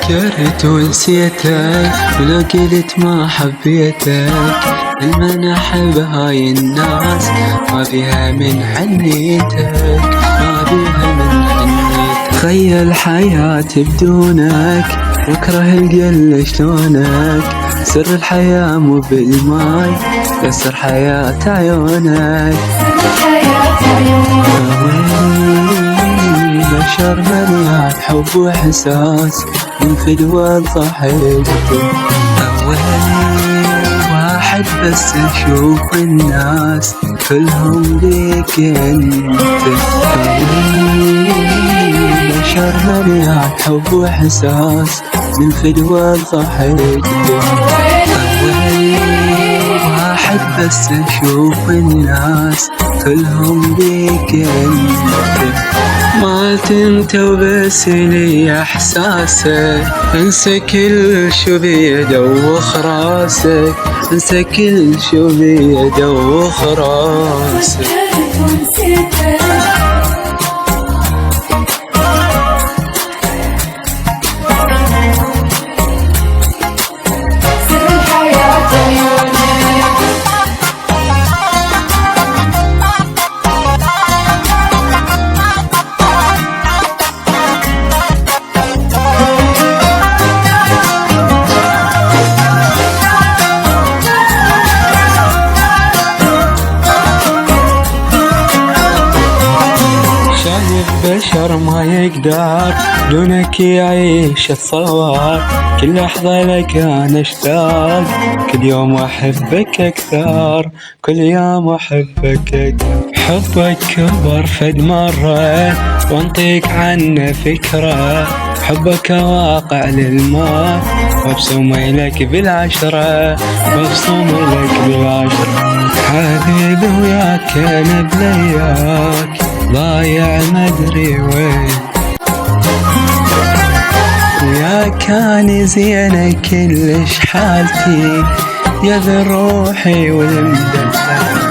فكرت ونسيتك ولو قلت ما حبيتك، المناحب هاي الناس ما بيها من حنيتك، ما بيها من حنيتك. تخيل حياتي بدونك واكره القل شلونك، سر الحياة مو بالماي بس سر حياة عيونك. بشر مليان حب واحساس من فدوى ضحكته، اول واحد بس اشوف الناس كلهم بيك انت. بشر مليان حب واحساس من فدوى ضحكته، اول واحد بس اشوف الناس كلهم بيك انت. مالت انت وبس لي احساسك، انسى كل شو بيدوخ راسك، انسى كل شو بيدوخ راسك. بشر ما يقدر دونك يعيش اتصور، كل لحظة لك أنا أشتاق، كل يوم أحبك أكثر، كل يوم أحبك أكثر. حبك كبر فد مرة وانطيك عنه فكرة، حبك واقع للماء وابصم لك بالعشرة، وابصم لك بالعشرة. حبيبي وياك أنا بلياك ضايع مدري وين، ويا كان زينة كلش حالتي يا ذا روحي والمدلع.